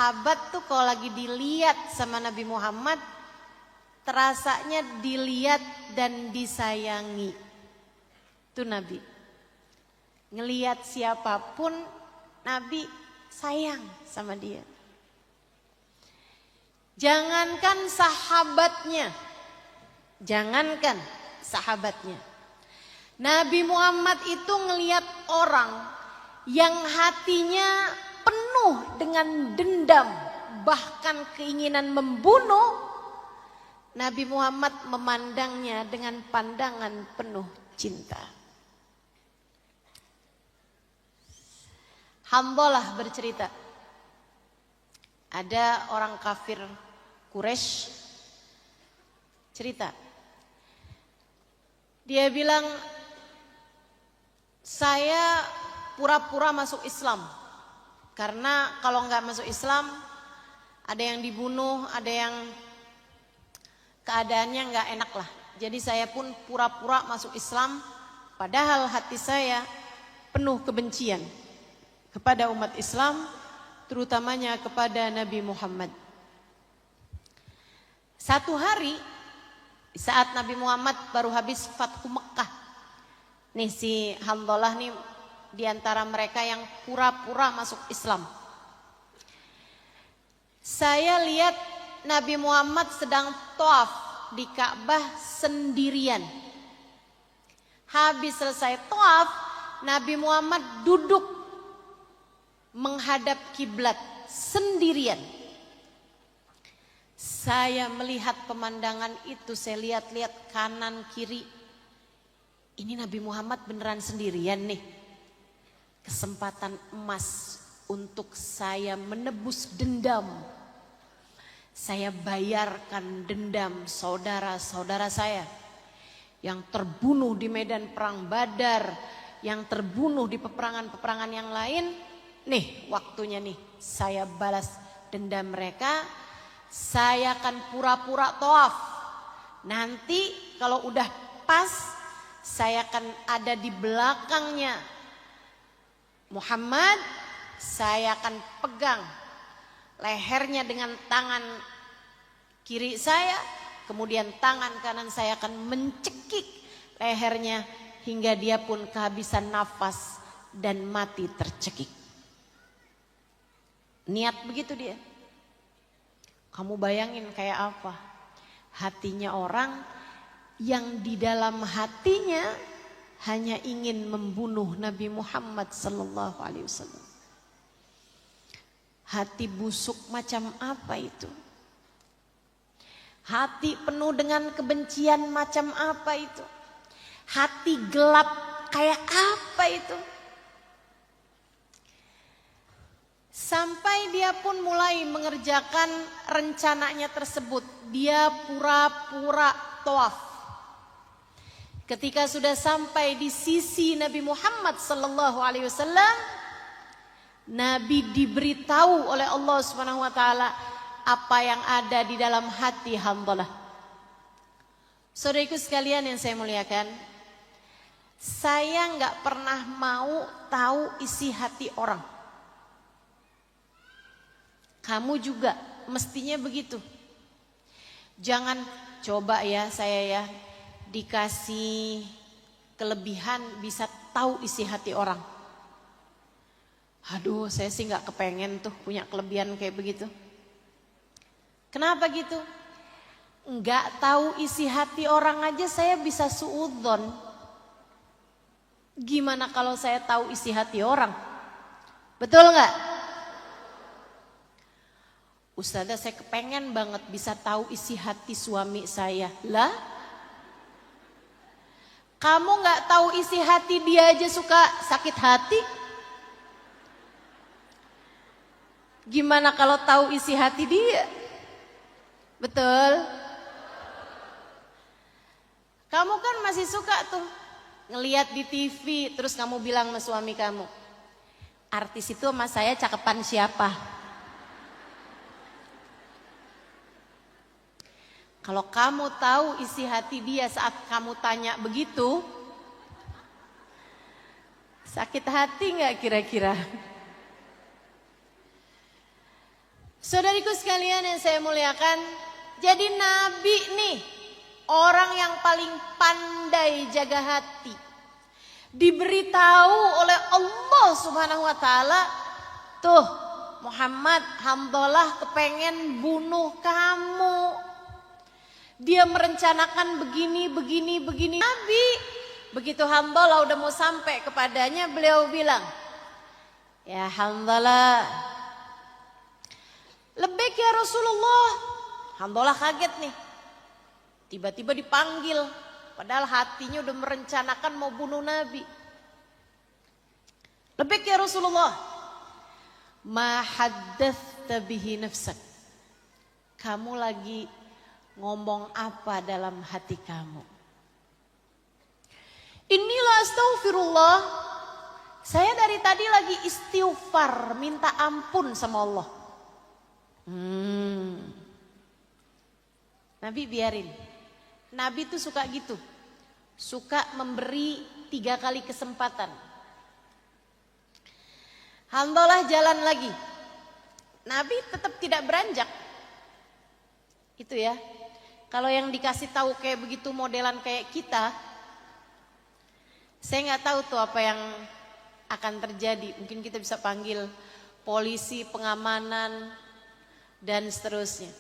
sahabat tuh kalau lagi dilihat sama Nabi Muhammad, terasanya dilihat dan disayangi. Itu Nabi. Ngelihat siapapun, Nabi sayang sama dia. Jangankan sahabatnya. Nabi Muhammad itu ngelihat orang yang hatinya penuh dengan dendam, bahkan keinginan membunuh. Nabi Muhammad memandangnya dengan pandangan penuh cinta. Hanzalah bercerita, ada orang kafir Quraisy cerita. Dia bilang, saya pura-pura masuk Islam. Karena kalau nggak masuk Islam, ada yang dibunuh, ada yang keadaannya nggak enak lah. Jadi saya pun pura-pura masuk Islam, padahal hati saya penuh kebencian kepada umat Islam, terutamanya kepada Nabi Muhammad. Satu hari, saat Nabi Muhammad baru habis Fathu Mekah, nih si Hanzalah nih diantara mereka yang pura-pura masuk Islam. Saya lihat Nabi Muhammad sedang tawaf di Ka'bah sendirian. Habis selesai tawaf, Nabi Muhammad duduk menghadap kiblat sendirian. Saya melihat pemandangan itu, saya lihat-lihat kanan kiri. Ini Nabi Muhammad beneran sendirian nih. Kesempatan emas untuk saya menebus dendam. Saya bayarkan dendam saudara-saudara saya yang terbunuh di medan perang Badar, yang terbunuh di peperangan-peperangan yang lain. Nih waktunya nih, saya balas dendam mereka. Saya akan pura-pura tawaf. Nanti kalau udah pas, saya akan ada di belakangnya Muhammad. Saya akan pegang lehernya dengan tangan kiri saya, kemudian tangan kanan saya akan mencekik lehernya hingga dia pun kehabisan nafas dan mati tercekik. Niat begitu dia. Kamu bayangin kayak apa hatinya orang yang di dalam hatinya hanya ingin membunuh Nabi Muhammad sallallahu alaihi wasallam. Hati busuk macam apa itu? Hati penuh dengan kebencian macam apa itu? Hati gelap kayak apa itu? Sampai dia pun mulai mengerjakan rencananya tersebut. Dia pura-pura tawaf. Ketika sudah sampai di sisi Nabi Muhammad sallallahu alaihi wasallam, Nabi diberitahu oleh Allah Subhanahu wa taala apa yang ada di dalam hati Hanzalah. Saudaraku sekalian yang saya muliakan, saya nggak pernah mau tahu isi hati orang. Kamu juga mestinya begitu. Jangan coba ya saya ya dikasih kelebihan bisa tahu isi hati orang. Aduh, saya sih nggak kepengen tuh punya kelebihan kayak begitu. Kenapa gitu? Nggak tahu isi hati orang aja saya bisa suudzon. Gimana kalau saya tahu isi hati orang? Betul nggak? Ustazah, saya kepengen banget bisa tahu isi hati suami saya. Lah? Kamu nggak tahu isi hati dia aja suka sakit hati? Gimana kalau tahu isi hati dia? Betul? Kamu kan masih suka tuh ngelihat di TV, terus kamu bilang sama suami kamu, artis itu sama saya cakepan siapa? Kalau kamu tahu isi hati dia saat kamu tanya begitu, sakit hati nggak kira-kira? Saudariku sekalian yang saya muliakan, jadi Nabi nih orang yang paling pandai jaga hati. Diberitahu oleh Allah Subhanahu wa taala, tuh Muhammad, Hamdalah kepengen bunuh kamu. Dia merencanakan begini. Nabi, begitu Hamdalah udah mau sampai kepadanya, beliau bilang, ya Hamdalah, lebih ya Rasulullah. Hamdalah kaget nih. Tiba-tiba dipanggil. Padahal hatinya udah merencanakan mau bunuh Nabi. Lebih ya Rasulullah. Ma haddathta bihi nafsak. Kamu lagi ngomong apa dalam hati kamu? Inilah astaghfirullah. Saya dari tadi lagi istighfar, minta ampun sama Allah. Nabi biarin. Nabi tuh suka gitu. Suka memberi 3 kali kesempatan. Hamdalah jalan lagi. Nabi tetap tidak beranjak. Itu ya. Kalau yang dikasih tahu kayak begitu modelan kayak kita, saya nggak tahu tuh apa yang akan terjadi. Mungkin kita bisa panggil polisi, pengamanan, dan seterusnya.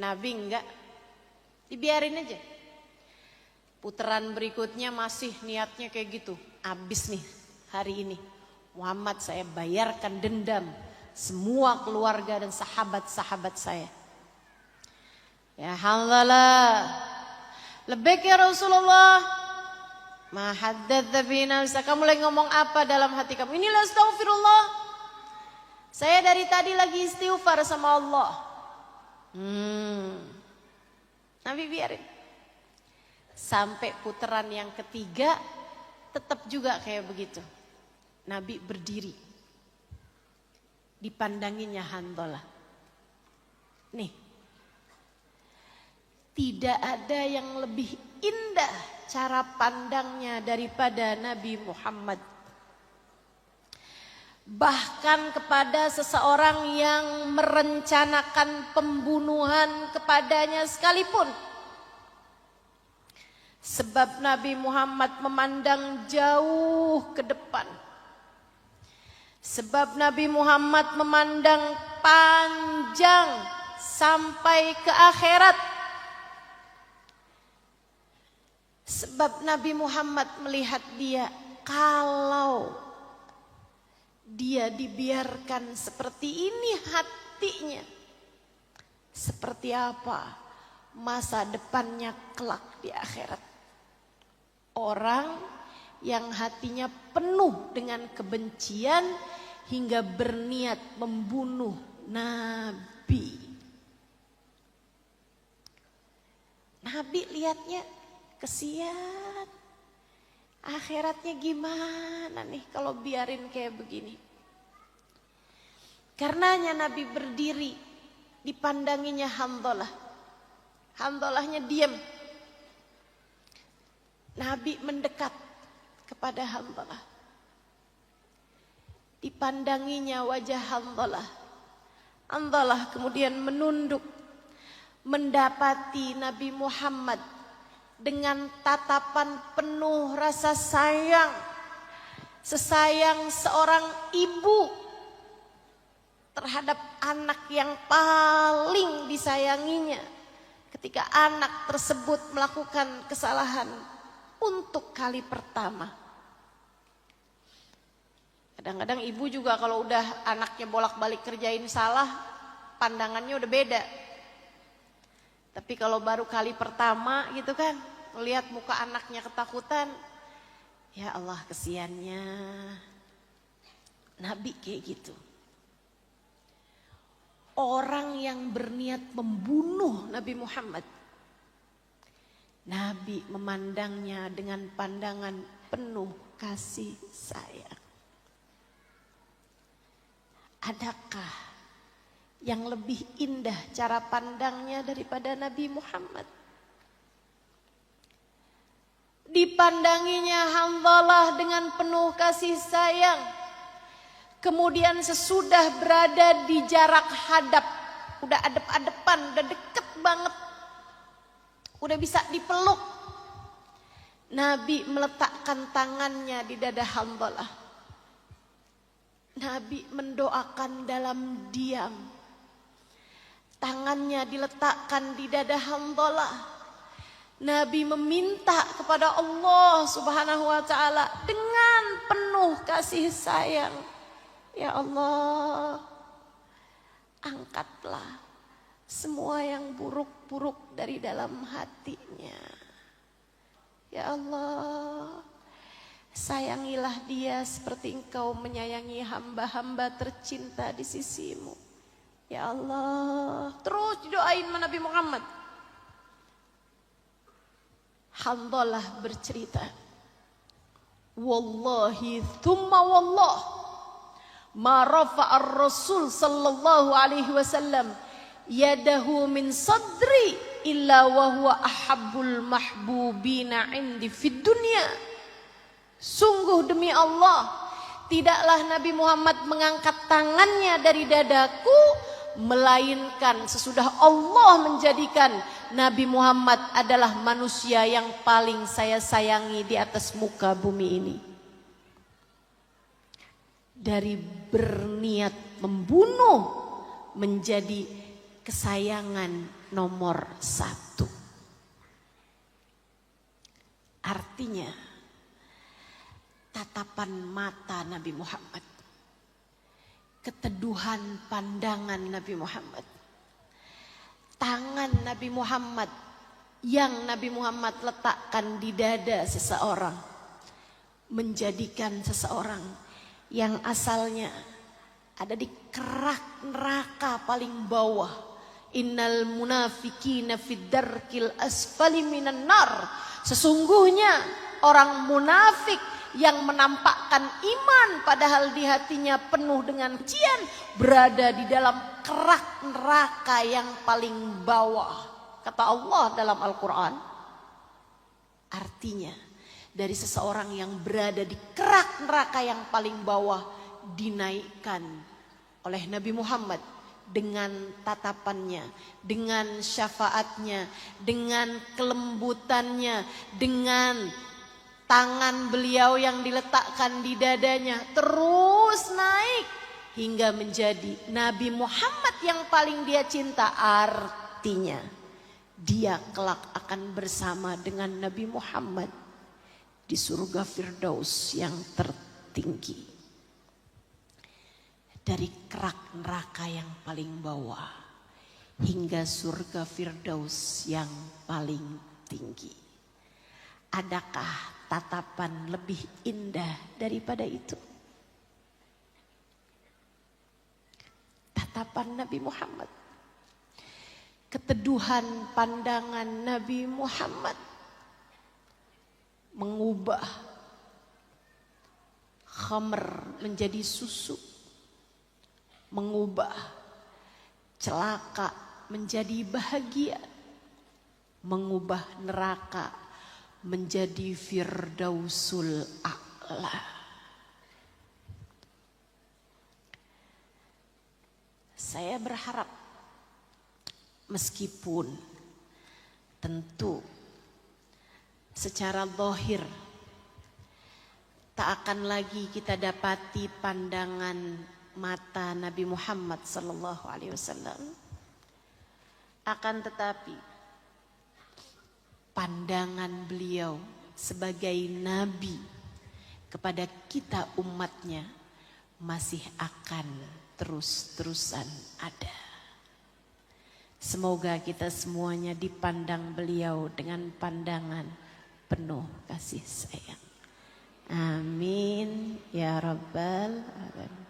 Nabi enggak. Dibiarin aja. Putaran berikutnya masih niatnya kayak gitu. Abis nih hari ini. Muhammad, saya bayarkan dendam semua keluarga dan sahabat-sahabat saya. Ya Hamdalah, lebih ya Rasulullah. Ma haddatsa bi nafsa. Kamu lagi ngomong apa dalam hati kamu? Inilah astaghfirullah. Saya dari tadi lagi istighfar sama Allah. Nabi biarin. Sampai putaran yang ketiga tetap juga kayak begitu. Nabi berdiri. Dipandanginya Hamdalah. Nih. Tidak ada yang lebih indah cara pandangnya daripada Nabi Muhammad. Bahkan kepada seseorang yang merencanakan pembunuhan kepadanya sekalipun. Sebab Nabi Muhammad memandang jauh ke depan. Sebab Nabi Muhammad memandang panjang sampai ke akhirat. Sebab Nabi Muhammad melihat dia, kalau dia dibiarkan seperti ini hatinya, seperti apa masa depannya kelak di akhirat. Orang yang hatinya penuh dengan kebencian hingga berniat membunuh Nabi. Nabi lihatnya, kesian. Akhiratnya gimana nih kalau biarin kayak begini. Karenanya Nabi berdiri, dipandanginya Hamdalah. Hamdalahnya diam. Nabi mendekat kepada Hamdalah. Dipandanginya wajah Hamdalah. Hamdalah kemudian menunduk, mendapati Nabi Muhammad dengan tatapan penuh rasa sayang, sesayang seorang ibu terhadap anak yang paling disayanginya ketika anak tersebut melakukan kesalahan untuk kali pertama. Kadang-kadang ibu juga kalau udah anaknya bolak-balik kerjain salah, pandangannya udah beda. Tapi kalau baru kali pertama gitu kan, melihat muka anaknya ketakutan, ya Allah kesiannya. Nabi kayak gitu. Orang yang berniat membunuh Nabi Muhammad, Nabi memandangnya dengan pandangan penuh kasih sayang. Adakah yang lebih indah cara pandangnya daripada Nabi Muhammad? Dipandanginya Hamdalah dengan penuh kasih sayang. Kemudian sesudah berada di jarak hadap udah adep-adepan, udah deket banget, udah bisa dipeluk. Nabi meletakkan tangannya di dada Hanzalah. Nabi mendoakan dalam diam. Tangannya diletakkan di dada Hanzalah. Nabi meminta kepada Allah Subhanahu wa taala dengan penuh kasih sayang. Ya Allah, angkatlah semua yang buruk-buruk dari dalam hatinya. Ya Allah, sayangilah dia seperti Engkau menyayangi hamba-hamba tercinta di sisimu. Ya Allah, terus didoain sama Nabi Muhammad. Hanzalah bercerita, wallahi thumma wallah, ma rafa'ar Rasul sallallahu alaihi wasallam yadahu min sadri illa wa huwa ahabbul mahbubina indi fid dunya. Sungguh demi Allah, tidaklah Nabi Muhammad mengangkat tangannya dari dadaku, melainkan sesudah Allah menjadikan Nabi Muhammad adalah manusia yang paling saya sayangi di atas muka bumi ini. Dari berniat membunuh menjadi kesayangan nomor 1. Artinya tatapan mata Nabi Muhammad, keteduhan pandangan Nabi Muhammad, tangan Nabi Muhammad yang Nabi Muhammad letakkan di dada seseorang, menjadikan seseorang yang asalnya ada di kerak neraka paling bawah. Innal munafikina fid darkil asfali minan nar. Sesungguhnya orang munafik yang menampakkan iman padahal di hatinya penuh dengan kebencian berada di dalam kerak neraka yang paling bawah. Kata Allah dalam Al-Quran. Artinya dari seseorang yang berada di kerak neraka yang paling bawah dinaikkan oleh Nabi Muhammad dengan tatapannya, dengan syafaatnya, dengan kelembutannya, dengan tangan beliau yang diletakkan di dadanya terus naik hingga menjadi Nabi Muhammad yang paling dia cinta. Artinya dia kelak akan bersama dengan Nabi Muhammad di surga Firdaus yang tertinggi. Dari kerak neraka yang paling bawah hingga surga Firdaus yang paling tinggi. Adakah tatapan lebih indah daripada itu? Tatapan Nabi Muhammad, keteduhan pandangan Nabi Muhammad mengubah khamr menjadi susu, mengubah celaka menjadi bahagia, mengubah neraka menjadi Firdausul A'la. Saya berharap meskipun tentu secara zahir tak akan lagi kita dapati pandangan mata Nabi Muhammad sallallahu alaihi wasallam, akan tetapi pandangan beliau sebagai nabi kepada kita umatnya masih akan terus-terusan ada. Semoga kita semuanya dipandang beliau dengan pandangan penuh kasih sayang. Amin ya rabbal alamin.